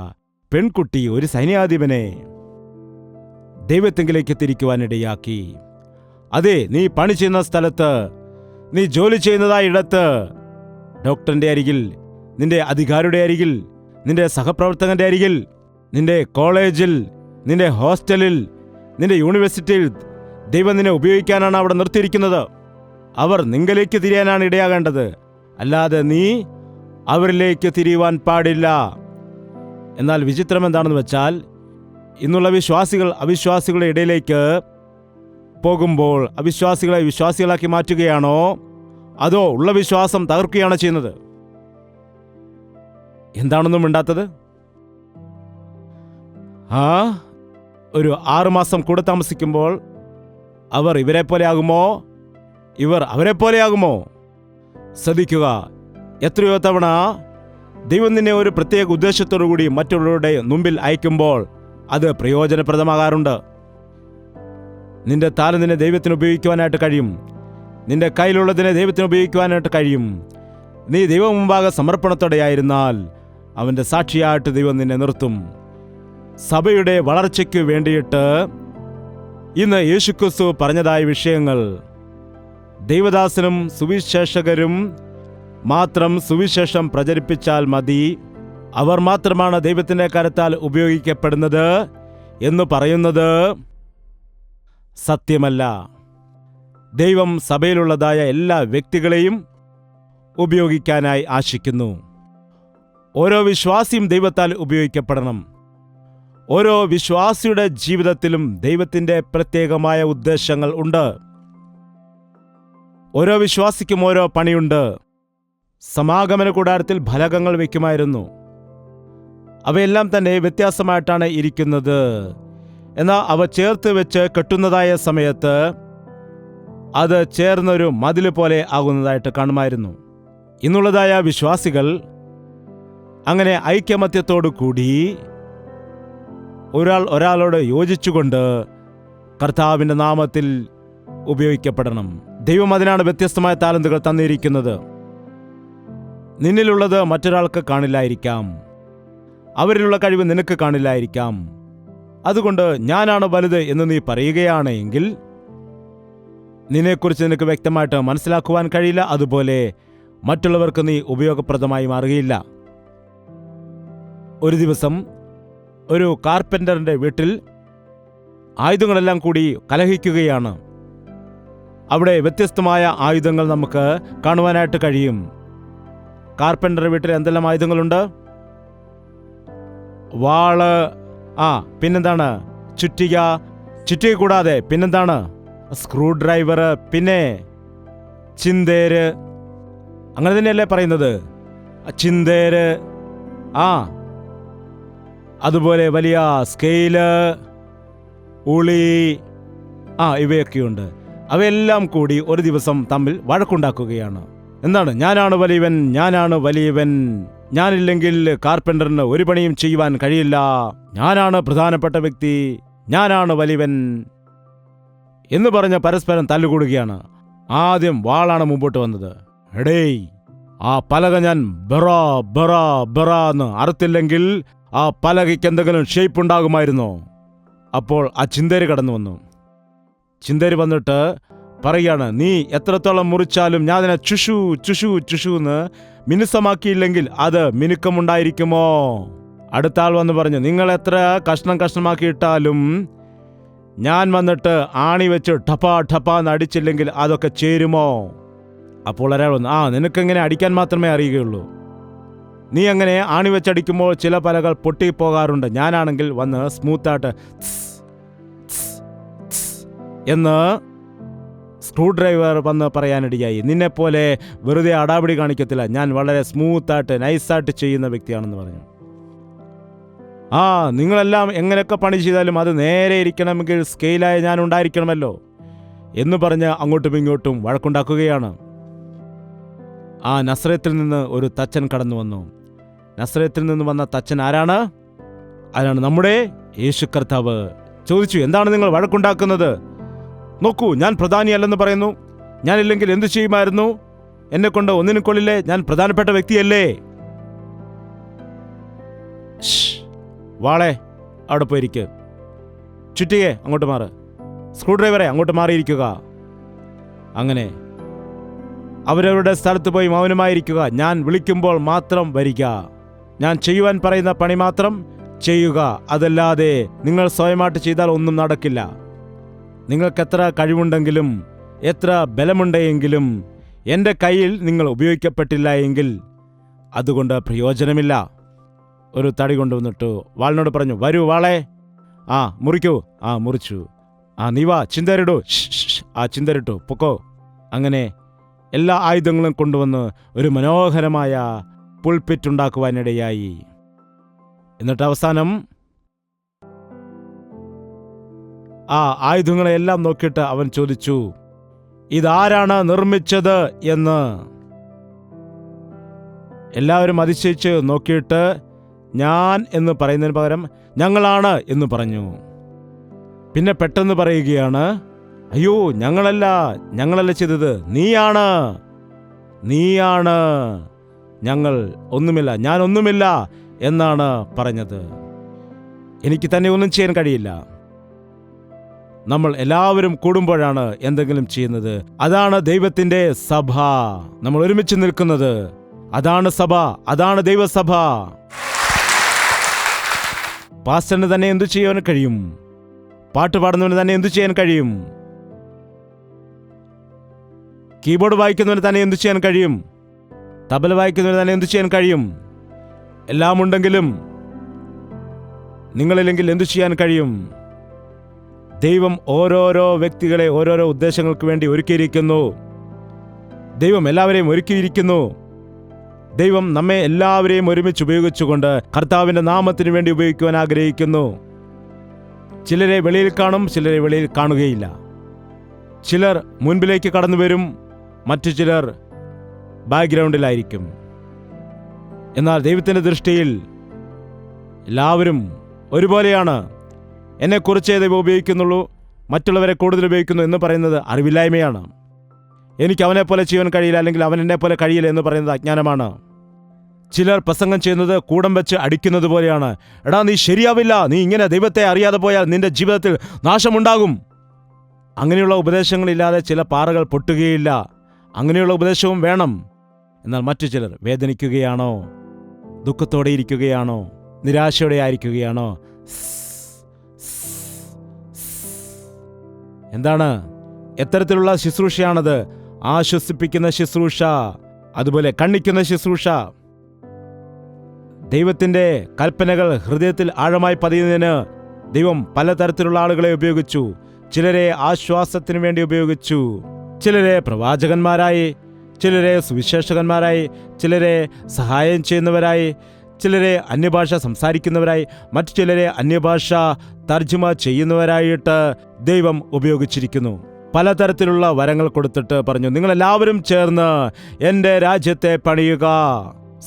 പെൺകുട്ടി ഒരു സൈന്യാധിപനെ ദൈവത്തെങ്കിലേക്ക് തിരിക്കുവാനിടയാക്കി. അതെ, നീ പണി ചെയ്യുന്ന സ്ഥലത്ത്, നീ ജോലി ചെയ്യുന്നതായ ഇടത്ത്, ഡോക്ടറിന്റെ അരികിൽ, നിന്റെ അധികാരിയുടെ അരികിൽ, നിന്റെ സഹപ്രവർത്തകന്റെ അരികിൽ, നിന്റെ കോളേജിൽ, നിന്റെ ഹോസ്റ്റലിൽ, നിന്റെ യൂണിവേഴ്സിറ്റിയിൽ ദൈവം നിന്നെ ഉപയോഗിക്കാനാണ് അവിടെ നിർത്തിയിരിക്കുന്നത്. അവർ നിങ്ങളിലേക്ക് തിരിയാനാണ് ഇടയാകേണ്ടത്, അല്ലാതെ നീ അവരിലേക്ക് തിരിയുവാൻ പാടില്ല. എന്നാൽ വിചിത്രം എന്താണെന്ന് വെച്ചാൽ, ഇന്നുള്ള വിശ്വാസികൾ അവിശ്വാസികളുടെ ഇടയിലേക്ക് പോകുമ്പോൾ അവിശ്വാസികളെ വിശ്വാസികളാക്കി മാറ്റുകയാണോ, അതോ ഉള്ള വിശ്വാസം തകർക്കുകയാണോ ചെയ്യുന്നത്? എന്താണെന്നും മിണ്ടാത്തത്? ഒരു 6 മാസം കൂടെ താമസിക്കുമ്പോൾ അവർ ഇവരെ പോലെ ആകുമോ, ഇവർ അവരെ പോലെയാകുമോ? ശ്രദ്ധിക്കുക, എത്രയോ തവണ ദൈവം നിന്നെ ഒരു പ്രത്യേക ഉദ്ദേശത്തോടു കൂടി മറ്റുള്ളവരുടെ മുമ്പിൽ അയക്കുമ്പോൾ അത് പ്രയോജനപ്രദമാകാറുണ്ട്. നിന്റെ താലന്തിനെ ദൈവത്തിന് ഉപയോഗിക്കുവാനായിട്ട് കഴിയും. നിന്റെ കയ്യിലുള്ളതിനെ ദൈവത്തിന് ഉപയോഗിക്കുവാനായിട്ട് കഴിയും. നീ ദൈവം മുമ്പാകെ സമർപ്പണത്തോടെയായിരുന്നാൽ അവൻ്റെ സാക്ഷിയായിട്ട് ദൈവം നിന്നെ നിർത്തും. സഭയുടെ വളർച്ചയ്ക്ക് വേണ്ടിയിട്ട് ഇന്ന് യേശുക്രിസ്തു പറഞ്ഞതായ വിഷയങ്ങൾ ദൈവദാസനും സുവിശേഷകരും മാത്രം സുവിശേഷം പ്രചരിപ്പിച്ചാൽ മതി, അവർ മാത്രമാണ് ദൈവത്തിൻ്റെ കരത്താൽ ഉപയോഗിക്കപ്പെടുന്നത് എന്ന് പറയുന്നത് സത്യമല്ല. ദൈവം സഭയിലുള്ളതായ എല്ലാ വ്യക്തികളെയും ഉപയോഗിക്കാനായി ആശിക്കുന്നു. ഓരോ വിശ്വാസിയും ദൈവത്താൽ ഉപയോഗിക്കപ്പെടണം. ഓരോ വിശ്വാസിയുടെ ജീവിതത്തിലും ദൈവത്തിൻ്റെ പ്രത്യേകമായ ഉദ്ദേശങ്ങൾ ഉണ്ട്. ഓരോ വിശ്വാസിക്കും ഓരോ പണിയുണ്ട്. സമാഗമന കൂടാരത്തിൽ ഫലകങ്ങൾ വയ്ക്കുമായിരുന്നു. അവയെല്ലാം തന്നെ വ്യത്യാസമായിട്ടാണ് ഇരിക്കുന്നത്. എന്നാൽ അവ ചേർത്ത് വെച്ച് കെട്ടുന്നതായ സമയത്ത് അത് ചേർന്നൊരു മതിൽ പോലെ ആകുന്നതായിട്ട് കാണുമായിരുന്നു. ഇന്നുള്ളതായ വിശ്വാസികൾ അങ്ങനെ ഐക്യമത്യത്തോടു കൂടി ഒരാളോട് യോജിച്ചുകൊണ്ട് കർത്താവിൻ്റെ നാമത്തിൽ ഉപയോഗിക്കപ്പെടണം. ദൈവം അതിനാണ് വ്യത്യസ്തമായ താലന്തുകൾ തന്നിരിക്കുന്നത്. നിന്നിലുള്ളത് മറ്റൊരാൾക്ക് കാണില്ലായിരിക്കാം. അവരിലുള്ള കഴിവ് നിനക്ക് കാണില്ലായിരിക്കാം. അതുകൊണ്ട് ഞാനാണ് വലുത് എന്ന് നീ പറയുകയാണെങ്കിൽ നിന്നെക്കുറിച്ച് നിനക്ക് വ്യക്തമായിട്ട് മനസ്സിലാക്കുവാൻ കഴിയില്ല. അതുപോലെ മറ്റുള്ളവർക്ക് നീ ഉപയോഗപ്രദമായി മാറുകയില്ല. ഒരു ദിവസം ഒരു കാർപ്പൻ്ററിൻ്റെ വീട്ടിൽ ആയുധങ്ങളെല്ലാം കൂടി കലഹിക്കുകയാണ്. അവിടെ വ്യത്യസ്തമായ ആയുധങ്ങൾ നമുക്ക് കാണുവാനായിട്ട് കഴിയും. കാർപ്പൻ്റർ വീട്ടിൽ എന്തെല്ലാം ആയുധങ്ങളുണ്ട്? വാള്, പിന്നെന്താണ്? ചുറ്റിക കൂടാതെ പിന്നെന്താണ്? സ്ക്രൂ ഡ്രൈവർ, പിന്നെ ചിന്തേര്. അങ്ങനെ തന്നെയല്ലേ പറയുന്നത്? ചിന്തേര്, അതുപോലെ വലിയ സ്കെയില്, ഉളി, ഇവയൊക്കെയുണ്ട്. അവയെല്ലാം കൂടി ഒരു ദിവസം തമ്മിൽ വഴക്കുണ്ടാക്കുകയാണ്. എന്താണ്? ഞാനാണ് വലിയവൻ, ഞാനാണ് വലിയവൻ, ഞാനില്ലെങ്കിൽ കാർപ്പൻ്ററിന് ഒരു പണിയും ചെയ്യുവാൻ കഴിയില്ല, ഞാനാണ് പ്രധാനപ്പെട്ട വ്യക്തി, ഞാനാണ് വലിയവൻ എന്ന് പറഞ്ഞ് പരസ്പരം തല്ലുകൂടുകയാണ്. ആദ്യം വാളാണ് മുമ്പോട്ട് വന്നത്. എടേയ്, ആ പലക ഞാൻ ബറാ ബറാ ബറാ എന്ന് അറുത്തില്ലെങ്കിൽ ആ പലകയ്ക്ക് എന്തെങ്കിലും ഷേപ്പ് ഉണ്ടാകുമായിരുന്നോ? അപ്പോൾ ആ ചിന്തേര് കടന്നു വന്നു. ചിന്തേര് വന്നിട്ട് പറയാണ്, നീ എത്രത്തോളം മുറിച്ചാലും ഞാൻ അതിനെ ചുഷു ചുഷു ചുഷു എന്ന് മിനുസമാക്കിയില്ലെങ്കിൽ അത് മിനുക്കമുണ്ടായിരിക്കുമോ? അടുത്ത ആൾ വന്ന് പറഞ്ഞു, നിങ്ങൾ എത്ര കഷ്ണം കഷ്ണമാക്കിയിട്ടാലും ഞാൻ വന്നിട്ട് ആണി വെച്ച് ഠപ്പാ ഠപ്പാ എന്ന് അടിച്ചില്ലെങ്കിൽ അതൊക്കെ ചേരുമോ? അപ്പോൾ ഒരാൾ വന്നു, നിനക്കെങ്ങനെ അടിക്കാൻ മാത്രമേ അറിയുകയുള്ളൂ. നീ അങ്ങനെ ആണി വെച്ചടിക്കുമ്പോൾ ചില പലകൾ പൊട്ടിപ്പോകാറുണ്ട്. ഞാനാണെങ്കിൽ വന്ന് സ്മൂത്തായിട്ട് എന്ന് സ്ക്രൂ ഡ്രൈവർ വന്ന് പറയാനിടയായി. നിന്നെപ്പോലെ വെറുതെ അടാപിടി കാണിക്കത്തില്ല, ഞാൻ വളരെ സ്മൂത്തായിട്ട് നൈസായിട്ട് ചെയ്യുന്ന വ്യക്തിയാണെന്ന് പറഞ്ഞു. നിങ്ങളെല്ലാം എങ്ങനെയൊക്കെ പണി ചെയ്താലും അത് നേരെ ഇരിക്കണമെങ്കിൽ സ്കെയിലായ ഞാൻ ഉണ്ടായിരിക്കണമല്ലോ എന്ന് പറഞ്ഞ് അങ്ങോട്ടും ഇങ്ങോട്ടും വഴക്കുണ്ടാക്കുകയാണ്. നസ്രത്തിൽ നിന്ന് ഒരു തച്ചൻ കടന്നു വന്നു. നസ്രത്തിൽ നിന്ന് വന്ന തച്ചൻ ആരാണ്? നമ്മുടെ യേശു കർത്താവ്. ചോദിച്ചു, എന്താണ് നിങ്ങൾ വഴക്കുണ്ടാക്കുന്നത്? നോക്കൂ, ഞാൻ പ്രധാനിയല്ലെന്ന് പറയുന്നു. ഞാനില്ലെങ്കിൽ എന്തു ചെയ്യുമായിരുന്നു? എന്നെ കൊണ്ട് ഒന്നിനും കൊള്ളില്ലേ, ഞാൻ പ്രധാനപ്പെട്ട വ്യക്തിയല്ലേ? വാളെ അവിടെ പോയിരിക്കുക, ചുറ്റികെ അങ്ങോട്ട് മാറ്, സ്ക്രൂ ഡ്രൈവറെ അങ്ങോട്ട് മാറിയിരിക്കുക. അങ്ങനെ അവരവരുടെ സ്ഥലത്ത് പോയി മൗനമായിരിക്കുക. ഞാൻ വിളിക്കുമ്പോൾ മാത്രം വരിക, ഞാൻ ചെയ്യുവാൻ പറയുന്ന പണി മാത്രം ചെയ്യുക. അതല്ലാതെ നിങ്ങൾ സ്വയമായിട്ട് ചെയ്താൽ ഒന്നും നടക്കില്ല. നിങ്ങൾക്കെത്ര കഴിവുണ്ടെങ്കിലും എത്ര ബലമുണ്ടെങ്കിലും എൻ്റെ കയ്യിൽ നിങ്ങൾ ഉപയോഗിക്കപ്പെട്ടില്ല എങ്കിൽ അതുകൊണ്ട് പ്രയോജനമില്ല. ഒരു തടി കൊണ്ടുവന്നിട്ടു വാളിനോട് പറഞ്ഞു, വരൂ വാളെ, മുറിക്കൂ. മുറിച്ചു. നീ വാ, ചിന്തരിടൂ. ചിന്തരിട്ടു, പൊക്കോ. അങ്ങനെ എല്ലാ ആയുധങ്ങളും കൊണ്ടുവന്ന് ഒരു മനോഹരമായ പുൾപിറ്റ് ഉണ്ടാക്കുവാനിടയായി. എന്നിട്ട് അവസാനം ആയുധങ്ങളെല്ലാം നോക്കിയിട്ട് അവൻ ചോദിച്ചു, ഇതാരാണ് നിർമ്മിച്ചത് എന്ന്. എല്ലാവരും അതിശയിച്ച് നോക്കിയിട്ട് ഞാൻ എന്ന് പറയുന്നതിന് പകരം ഞങ്ങളാണ് എന്ന് പറഞ്ഞു. പിന്നെ പെട്ടെന്ന് പറയുകയാണ്, അയ്യോ ഞങ്ങളല്ല ചെയ്തത്, നീയാണ്, ഞങ്ങൾ ഒന്നുമില്ല, ഞാൻ ഒന്നുമില്ല എന്നാണ് പറഞ്ഞത്. എനിക്ക് തന്നെ ഒന്നും ചെയ്യാൻ കഴിയില്ല. നമ്മൾ എല്ലാവരും കൂടുമ്പോഴാണ് എന്തെങ്കിലും ചെയ്യുന്നത്. അതാണ് ദൈവത്തിന്റെ സഭ. നമ്മൾ ഒരുമിച്ച് നിൽക്കുന്നത്. അതാണ് സഭ, അതാണ് ദൈവസഭ. പാസ്റ്ററിന് തന്നെ എന്തു ചെയ്യാൻ കഴിയും? പാട്ട് പാടുന്നവന് തന്നെ എന്തു ചെയ്യാൻ കഴിയും? കീബോർഡ് വായിക്കുന്നവന് തന്നെ എന്തു ചെയ്യാൻ കഴിയും? തബല വായിക്കുന്നവന് തന്നെ എന്തു ചെയ്യാൻ കഴിയും? എല്ലാം ഉണ്ടെങ്കിലും നിങ്ങളില്ലെങ്കിൽ എന്തു ചെയ്യാൻ കഴിയും? ദൈവം ഓരോരോ വ്യക്തികളെ ഓരോരോ ഉദ്ദേശങ്ങൾക്ക് വേണ്ടി ഒരുക്കിയിരിക്കുന്നു. ദൈവം എല്ലാവരെയും ഒരുക്കിയിരിക്കുന്നു. ദൈവം നമ്മെ എല്ലാവരെയും ഒരുമിച്ച് ഉപയോഗിച്ചുകൊണ്ട് കർത്താവിന്റെ നാമത്തിന് വേണ്ടി ഉപയോഗിക്കുവാൻ ആഗ്രഹിക്കുന്നു. ചിലരെ വെളിയിൽ കാണും, ചിലരെ വെളിയിൽ കാണുകയില്ല. ചിലർ മുൻപിലേക്ക് കടന്നു വരും, മറ്റു ചിലർ ബാക്ക്ഗ്രൗണ്ടിലായിരിക്കും. എന്നാൽ ദൈവത്തിന്റെ ദൃഷ്ടിയിൽ എല്ലാവരും ഒരുപോലെയാണ്. എന്നെക്കുറിച്ചേ ദൈവം ഉപയോഗിക്കുന്നുള്ളൂ, മറ്റുള്ളവരെ കൂടുതൽ ഉപയോഗിക്കുന്നു എന്ന് പറയുന്നത് അറിവില്ലായ്മയാണ്. എനിക്ക് അവനെപ്പോലെ ചെയ്യാൻ കഴിയില്ല, അല്ലെങ്കിൽ അവൻ എന്നെപ്പോലെ കഴിയില്ല എന്ന് പറയുന്നത് അജ്ഞാനമാണ്. ചിലർ പ്രസംഗം ചെയ്യുന്നത് കൂടം വെച്ച് അടിക്കുന്നത് പോലെയാണ്. എടാ, നീ ശരിയാവില്ല, നീ ഇങ്ങനെ ദൈവത്തെ അറിയാതെ പോയാൽ നിന്റെ ജീവിതത്തിൽ നാശമുണ്ടാകും. അങ്ങനെയുള്ള ഉപദേശങ്ങളില്ലാതെ ചില പാറകൾ പൊട്ടുകയില്ല. അങ്ങനെയുള്ള ഉപദേശവും വേണം. എന്നാൽ മറ്റു ചിലർ വേദനിക്കുകയാണോ, ദുഃഖത്തോടെ ഇരിക്കുകയാണോ, നിരാശയോടെ ആയിരിക്കുകയാണോ? എന്താണ്? എത്തരത്തിലുള്ള ശുശ്രൂഷയാണത്? ആശ്വസിപ്പിക്കുന്ന ശുശ്രൂഷ, അതുപോലെ കണ്ണിക്കുന്ന ശുശ്രൂഷ. ദൈവത്തിന്റെ കൽപ്പനകൾ ഹൃദയത്തിൽ ആഴമായി പതിയുന്നതിന് ദൈവം പലതരത്തിലുള്ള ആളുകളെ ഉപയോഗിച്ചു. ചിലരെ ആശ്വാസത്തിനു വേണ്ടി ഉപയോഗിച്ചു, ചിലരെ പ്രവാചകന്മാരായി, ചിലരെ സുവിശേഷകന്മാരായി, ചിലരെ സഹായം ചെയ്യുന്നവരായി, ചിലരെ അന്യഭാഷ സംസാരിക്കുന്നവരായി, മറ്റു ചിലരെ അന്യഭാഷ തർജ്ജമ ചെയ്യുന്നവരായിട്ട് ദൈവം ഉപയോഗിച്ചിരിക്കുന്നു. പലതരത്തിലുള്ള വരങ്ങൾ കൊടുത്തിട്ട് പറഞ്ഞു, നിങ്ങളെല്ലാവരും ചേർന്ന് എൻ്റെ രാജ്യത്തെ പണിയുക,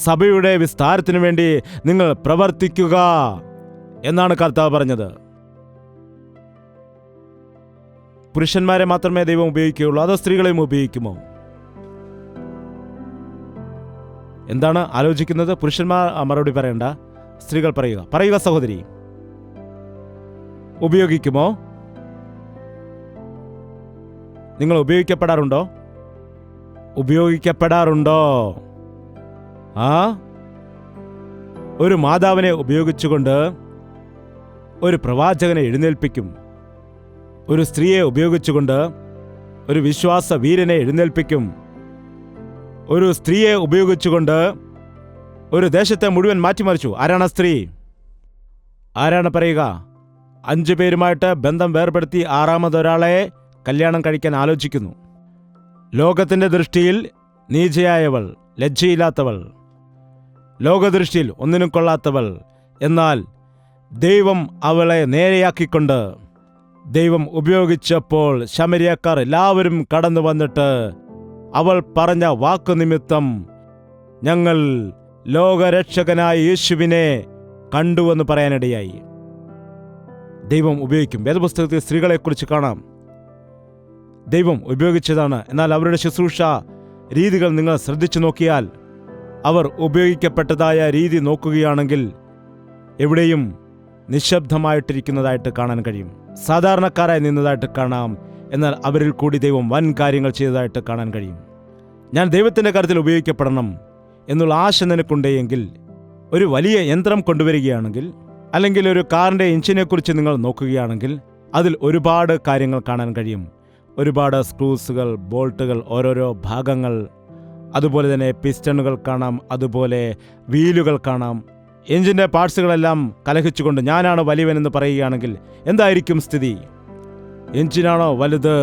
സഭയുടെ വിസ്താരത്തിനു വേണ്ടി നിങ്ങൾ പ്രവർത്തിക്കുക എന്നാണ് കർത്താവ് പറഞ്ഞത്. പുരുഷന്മാരെ മാത്രമേ ദൈവം ഉപയോഗിക്കുകയുള്ളൂ, അതോ സ്ത്രീകളെയും ഉപയോഗിക്കുമോ? എന്താണ് ആലോചിക്കുന്നത്? പുരുഷന്മാർ മറുപടി പറയണ്ട, സ്ത്രീകൾ പറയുക സഹോദരി. ഉപയോഗിക്കുമോ? നിങ്ങൾ ഉപയോഗിക്കപ്പെടാറുണ്ടോ? ഉപയോഗിക്കപ്പെടാറുണ്ടോ? ഒരു മാതാവിനെ ഉപയോഗിച്ചുകൊണ്ട് ഒരു പ്രവാചകനെ എഴുന്നേൽപ്പിക്കും. ഒരു സ്ത്രീയെ ഉപയോഗിച്ചുകൊണ്ട് ഒരു വിശ്വാസ വീരനെ എഴുന്നേൽപ്പിക്കും. ഒരു സ്ത്രീയെ ഉപയോഗിച്ചുകൊണ്ട് ഒരു ദേശത്തെ മുഴുവൻ മാറ്റിമറിച്ചു. ആരാണ് സ്ത്രീ? ആരാണ് പറയുക? 5 പേരുമായിട്ട് ബന്ധം വേർപെടുത്തി 6ാമതൊരാളെ കല്യാണം കഴിക്കാൻ ആലോചിക്കുന്നു. ലോകത്തിന്റെ ദൃഷ്ടിയിൽ നീചയായവൾ, ലജ്ജയില്ലാത്തവൾ, ലോകദൃഷ്ടിയിൽ ഒന്നിനും കൊള്ളാത്തവൾ. എന്നാൽ ദൈവം അവളെ നേരെയാക്കിക്കൊണ്ട് ദൈവം ഉപയോഗിച്ചപ്പോൾ ശമരിയക്കാർ എല്ലാവരും കടന്നു വന്നിട്ട് അവൾ പറഞ്ഞ വാക്കു നിമിത്തം ഞങ്ങൾ ലോകരക്ഷകനായ യേശുവിനെ കണ്ടുവെന്ന് പറയാനിടയായി. ദൈവം ഉപയോഗിക്കും. വേദപുസ്തകത്തിൽ സ്ത്രീകളെക്കുറിച്ച് കാണാം. ദൈവം ഉപയോഗിച്ചതാണ്. എന്നാൽ അവരുടെ ശുശ്രൂഷ രീതികൾ നിങ്ങൾ ശ്രദ്ധിച്ചു നോക്കിയാൽ, അവർ ഉപയോഗിക്കപ്പെട്ടതായ രീതി നോക്കുകയാണെങ്കിൽ എവിടെയും നിശബ്ദമായിട്ടിരിക്കുന്നതായിട്ട് കാണാൻ കഴിയും. സാധാരണക്കാരായി നിന്നതായിട്ട് കാണാം. എന്നാൽ അവരിൽ കൂടി ദൈവം വൻ കാര്യങ്ങൾ ചെയ്തതായിട്ട് കാണാൻ കഴിയും. ഞാൻ ദൈവത്തിൻ്റെ കാര്യത്തിൽ ഉപയോഗിക്കപ്പെടണം എന്നുള്ള ആശ നിനക്കുണ്ടെങ്കിൽ, ഒരു വലിയ യന്ത്രം കൊണ്ടുവരികയാണെങ്കിൽ, അല്ലെങ്കിൽ ഒരു കാറിൻ്റെ എഞ്ചിനെക്കുറിച്ച് നിങ്ങൾ നോക്കുകയാണെങ്കിൽ, അതിൽ ഒരുപാട് കാര്യങ്ങൾ കാണാൻ കഴിയും. ഒരുപാട് സ്ക്രൂസുകൾ, ബോൾട്ടുകൾ, ഓരോരോ ഭാഗങ്ങൾ, അതുപോലെ തന്നെ പിസ്റ്റണുകൾ കാണാം, അതുപോലെ വീലുകൾ കാണാം. എഞ്ചിൻ്റെ പാർട്സുകളെല്ലാം കലഹിച്ചുകൊണ്ട് ഞാനാണ് വലിയവനെന്ന് പറയുകയാണെങ്കിൽ എന്തായിരിക്കും സ്ഥിതി? എഞ്ചിനാണോ വലുത്,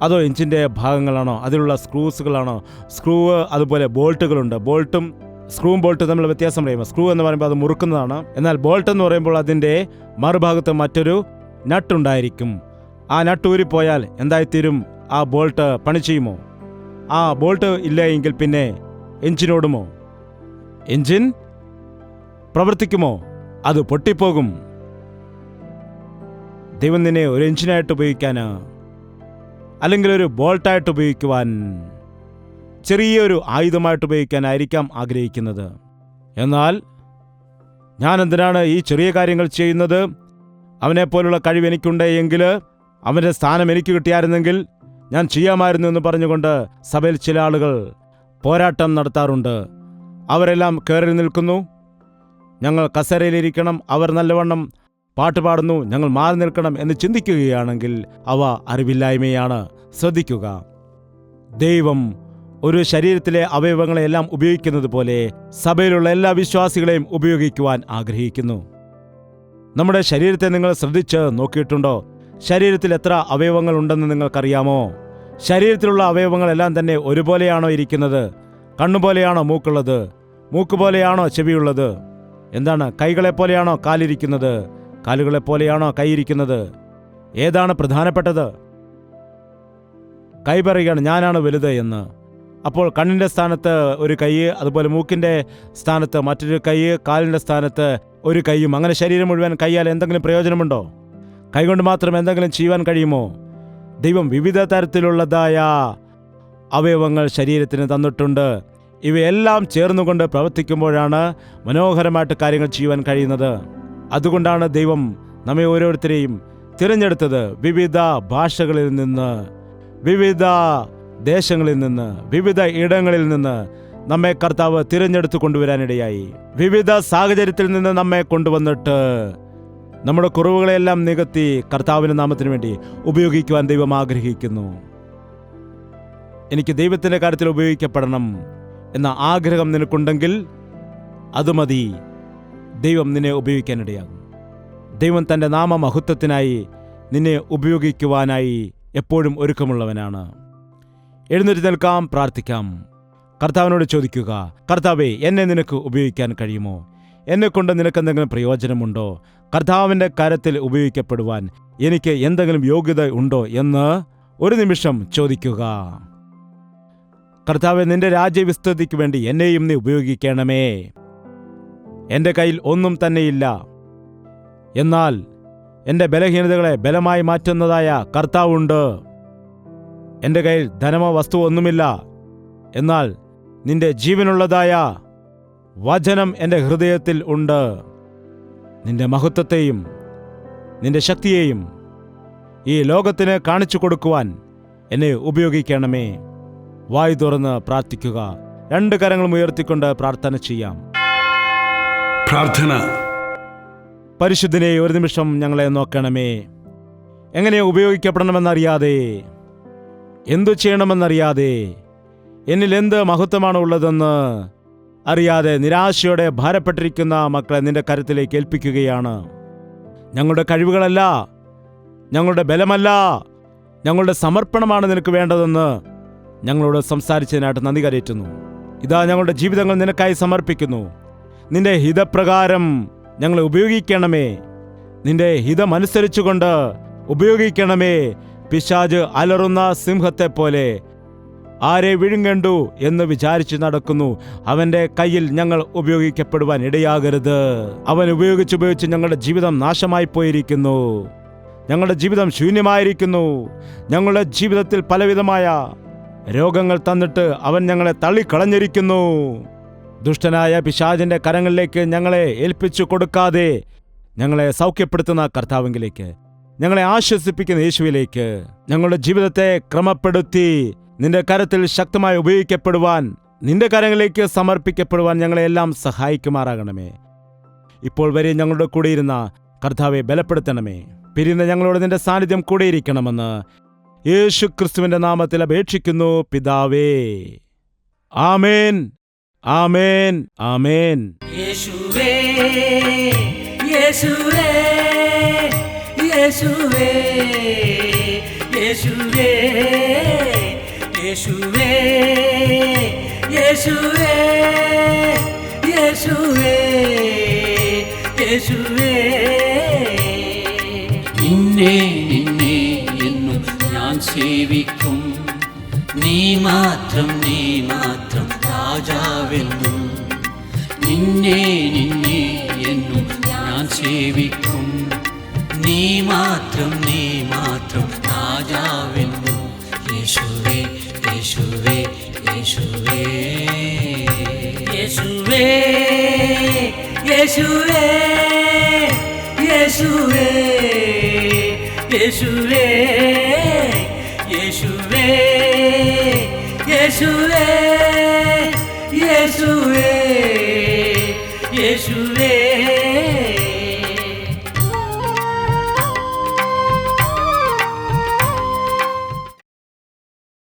അതോ എഞ്ചിൻ്റെ ഭാഗങ്ങളാണോ, അതിലുള്ള സ്ക്രൂസുകളാണോ? സ്ക്രൂവ്, അതുപോലെ ബോൾട്ടുകളുണ്ട്. ബോൾട്ടും സ്ക്രൂവും ബോൾട്ടും തമ്മിൽ വ്യത്യാസം പറയുമ്പോൾ, സ്ക്രൂ എന്ന് പറയുമ്പോൾ അത് മുറുക്കുന്നതാണ്. എന്നാൽ ബോൾട്ട് എന്ന് പറയുമ്പോൾ അതിൻ്റെ മറുഭാഗത്ത് മറ്റൊരു നട്ടുണ്ടായിരിക്കും. ആ നട്ട് ഊരിപ്പോയാൽ എന്തായിത്തീരും? ആ ബോൾട്ട് പണി ചെയ്യുമോ? ആ ബോൾട്ട് ഇല്ല എങ്കിൽ പിന്നെ എഞ്ചിനോടുമോ? എഞ്ചിൻ പ്രവർത്തിക്കുമോ? അത് പൊട്ടിപ്പോകും. ദൈവം നിന്നെ ഒരു എഞ്ചിനായിട്ട് ഉപയോഗിക്കാന്, അല്ലെങ്കിൽ ഒരു ബോൾട്ടായിട്ട് ഉപയോഗിക്കുവാൻ, ചെറിയൊരു ആയുധമായിട്ട് ഉപയോഗിക്കാനായിരിക്കാം ആഗ്രഹിക്കുന്നത്. എന്നാൽ ഞാൻ എന്തിനാണ് ഈ ചെറിയ കാര്യങ്ങൾ ചെയ്യുന്നത്? അവനെപ്പോലുള്ള കഴിവ് എനിക്കുണ്ട് എങ്കിൽ അവൻ്റെ സ്ഥാനം എനിക്ക് കിട്ടിയായിരുന്നെങ്കിൽ ഞാൻ ചെയ്യാമായിരുന്നു എന്ന് പറഞ്ഞുകൊണ്ട് സഭയിൽ ചില ആളുകൾ പോരാട്ടം നടത്താറുണ്ട്. അവരെല്ലാം കയറി നിൽക്കുന്നു, ഞങ്ങൾ കസേരയിലിരിക്കണം, അവർ നല്ലവണ്ണം പാട്ട് പാടുന്നു, ഞങ്ങൾ മാറി നിൽക്കണം എന്ന് ചിന്തിക്കുകയാണെങ്കിൽ അവ അറിവില്ലായ്മയാണ്. ശ്രദ്ധിക്കുക, ദൈവം ഒരു ശരീരത്തിലെ അവയവങ്ങളെല്ലാം ഉപയോഗിക്കുന്നത് പോലെ സഭയിലുള്ള എല്ലാ വിശ്വാസികളെയും ഉപയോഗിക്കുവാൻ ആഗ്രഹിക്കുന്നു. നമ്മുടെ ശരീരത്തെ നിങ്ങൾ ശ്രദ്ധിച്ച് നോക്കിയിട്ടുണ്ടോ? ശരീരത്തിൽ എത്ര അവയവങ്ങൾ ഉണ്ടെന്ന് നിങ്ങൾക്കറിയാമോ? ശരീരത്തിലുള്ള അവയവങ്ങളെല്ലാം തന്നെ ഒരുപോലെയാണോ ഇരിക്കുന്നത്? കണ്ണുപോലെയാണോ മൂക്കുള്ളത്? മൂക്ക് പോലെയാണോ ചെവിയുള്ളത്? എന്താണ്, കൈകളെപ്പോലെയാണോ കാലിരിക്കുന്നത്? കാലുകളെപ്പോലെയാണോ കൈയിരിക്കുന്നത്? ഏതാണ് പ്രധാനപ്പെട്ടത്? കൈ പറയുകയാണ് ഞാനാണ് വലുത് എന്ന്. അപ്പോൾ കണ്ണിൻ്റെ സ്ഥാനത്ത് ഒരു കൈ, അതുപോലെ മൂക്കിൻ്റെ സ്ഥാനത്ത് മറ്റൊരു കൈ, കാലിൻ്റെ സ്ഥാനത്ത് ഒരു കൈയും, അങ്ങനെ ശരീരം മുഴുവൻ കൈയാൽ എന്തെങ്കിലും പ്രയോജനമുണ്ടോ? കൈകൊണ്ട് മാത്രം എന്തെങ്കിലും ചെയ്യുവാൻ കഴിയുമോ? ദൈവം വിവിധ തരത്തിലുള്ളതായ അവയവങ്ങൾ ശരീരത്തിന് തന്നിട്ടുണ്ട്. ഇവയെല്ലാം ചേർന്നുകൊണ്ട് പ്രവർത്തിക്കുമ്പോഴാണ് മനോഹരമായിട്ട് കാര്യങ്ങൾ ചെയ്യുവാൻ കഴിയുന്നത്. അതുകൊണ്ടാണ് ദൈവം നമ്മെ ഓരോരുത്തരെയും തിരഞ്ഞെടുത്തത്. വിവിധ ഭാഷകളിൽ നിന്ന്, വിവിധ ദേശങ്ങളിൽ നിന്ന്, വിവിധ ഇടങ്ങളിൽ നിന്ന് നമ്മെ കർത്താവ് തിരഞ്ഞെടുത്തു കൊണ്ടുവരാനിടയായി. വിവിധ സാഹചര്യത്തിൽ നിന്ന് നമ്മെ കൊണ്ടുവന്നിട്ട് നമ്മുടെ കുറവുകളെല്ലാം നികത്തി കർത്താവിൻ്റെ നാമത്തിന് വേണ്ടി ഉപയോഗിക്കുവാൻ ദൈവം ആഗ്രഹിക്കുന്നു. എനിക്ക് ദൈവത്തിൻ്റെ കാര്യത്തിൽ ഉപയോഗിക്കപ്പെടണം എന്ന ആഗ്രഹം നിനക്കുണ്ടെങ്കിൽ അത് മതി, ദൈവം നിന്നെ ഉപയോഗിക്കാനിടയാകും. ദൈവം തൻ്റെ നാമമഹത്വത്തിനായി നിന്നെ ഉപയോഗിക്കുവാനായി എപ്പോഴും ഒരുക്കമുള്ളവനാണ്. എഴുന്നേറ്റ് നിൽക്കാം, പ്രാർത്ഥിക്കാം. കർത്താവിനോട് ചോദിക്കുക, കർത്താവേ, എന്നെ നിനക്ക് ഉപയോഗിക്കാൻ കഴിയുമോ? എന്നെക്കൊണ്ട് നിനക്കെന്തെങ്കിലും പ്രയോജനമുണ്ടോ? കർത്താവിൻ്റെ കരത്തിൽ ഉപയോഗിക്കപ്പെടുവാൻ എനിക്ക് എന്തെങ്കിലും യോഗ്യത ഉണ്ടോ എന്ന് ഒരു നിമിഷം ചോദിക്കുക. കർത്താവേ, നിന്റെ രാജ്യവിസ്തൃതിക്ക് വേണ്ടി എന്നെയും നീ ഉപയോഗിക്കണമേ. എൻ്റെ കയ്യിൽ ഒന്നും തന്നെയില്ല, എന്നാൽ എൻ്റെ ബലഹീനതകളെ ബലമായി മാറ്റുന്നതായ കർത്താവുണ്ട്. എൻ്റെ കയ്യിൽ ധനമോ വസ്തുവോ ഒന്നുമില്ല, എന്നാൽ നിന്റെ ജീവനുള്ളതായ വചനം എൻ്റെ ഹൃദയത്തിൽ ഉണ്ട്. നിന്റെ മഹത്വത്തെയും നിന്റെ ശക്തിയെയും ഈ ലോകത്തിന് കാണിച്ചു കൊടുക്കുവാൻ എന്നെ ഉപയോഗിക്കണമേ. വായു തുറന്ന് പ്രാർത്ഥിക്കുക. 2 കരങ്ങളും ഉയർത്തിക്കൊണ്ട് പ്രാർത്ഥന ചെയ്യാം. പ്രാർത്ഥന. പരിശുദ്ധനെ, ഒരു നിമിഷം ഞങ്ങളെ നോക്കണമേ. എങ്ങനെ ഉപയോഗിക്കപ്പെടണമെന്നറിയാതെ, എന്തു ചെയ്യണമെന്നറിയാതെ, എന്നിൽ എന്ത് മഹത്വമാണ് ഉള്ളതെന്ന് അറിയാതെ നിരാശയോടെ ഭാരപ്പെട്ടിരിക്കുന്ന മക്കളെ നിന്റെ കരത്തിലേക്ക് ഏൽപ്പിക്കുകയാണ്. ഞങ്ങളുടെ കഴിവുകളല്ല, ഞങ്ങളുടെ ബലമല്ല, ഞങ്ങളുടെ സമർപ്പണമാണ് നിനക്ക് വേണ്ടതെന്ന് ഞങ്ങളോട് സംസാരിച്ചതിനായിട്ട് നന്ദി കരയറ്റുന്നു. ഇതാ ഞങ്ങളുടെ ജീവിതങ്ങൾ നിനക്കായി സമർപ്പിക്കുന്നു. നിന്റെ ഹിതപ്രകാരം ഞങ്ങളെ ഉപയോഗിക്കണമേ. നിന്റെ ഹിതമനുസരിച്ചുകൊണ്ട് ഉപയോഗിക്കണമേ. പിശാച് അലറുന്ന സിംഹത്തെപ്പോലെ ആരെ വിഴുങ്ങണ്ടു എന്ന് വിചാരിച്ചു നടക്കുന്നു. അവൻ്റെ കയ്യിൽ ഞങ്ങൾ ഉപയോഗിക്കപ്പെടുവാൻ ഇടയാകരുത്. അവൻ ഉപയോഗിച്ച് ഞങ്ങളുടെ ജീവിതം നാശമായി പോയിരിക്കുന്നു. ഞങ്ങളുടെ ജീവിതം ശൂന്യമായിരിക്കുന്നു. ഞങ്ങളുടെ ജീവിതത്തിൽ പലവിധമായ രോഗങ്ങൾ തന്നിട്ട് അവൻ ഞങ്ങളെ തള്ളിക്കളഞ്ഞിരിക്കുന്നു. ദുഷ്ടനായ പിശാചിന്റെ കരങ്ങളിലേക്ക് ഞങ്ങളെ ഏൽപ്പിച്ചു കൊടുക്കാതെ ഞങ്ങളെ സൗഖ്യപ്പെടുത്തുന്ന കർത്താവിലേക്ക്, ഞങ്ങളെ ആശ്വസിപ്പിക്കുന്ന യേശുവിലേക്ക് ഞങ്ങളുടെ ജീവിതത്തെ ക്രമപ്പെടുത്തി നിന്റെ കരത്തിൽ ശക്തമായി ഉപയോഗിക്കപ്പെടുവാൻ, നിന്റെ കരങ്ങളിലേക്ക് സമർപ്പിക്കപ്പെടുവാൻ ഞങ്ങളെല്ലാം സഹായിക്കുമാറാകണമേ. ഇപ്പോൾ വരെ ഞങ്ങളുടെ കൂടെയിരുന്ന കർത്താവെ ബലപ്പെടുത്തണമേ. പിരിയുന്ന ഞങ്ങളോട് നിന്റെ സാന്നിധ്യം കൂടെയിരിക്കണമെന്ന് യേശു ക്രിസ്തുവിന്റെ നാമത്തിൽ അപേക്ഷിക്കുന്നു പിതാവേ. ആമേൻ, ആമേൻ, ആമേൻ. യേശുവേ, യേശുവേ, യേശുവേ, യേശുവേ, യേശുവേ, യേശുവേ, യേശുവേ, യേശുവേ. നിന്നെ നിന്നെ എന്നും ഞാൻ സേവിക്കും. നീ മാത്രം രാജാവെന്നും. നിന്നെ നിന്നെ എന്നും ഞാൻ സേവിക്കും. നീ മാത്രം രാജാവെന്നും. യേശുവേ, യേശുവേ, യേശുവേ, യേശുവേ, യേശുവേ, യേശുവേ, യേശുവേ യേശുവേ യേശുവേ യേശുവേ യേശുവേ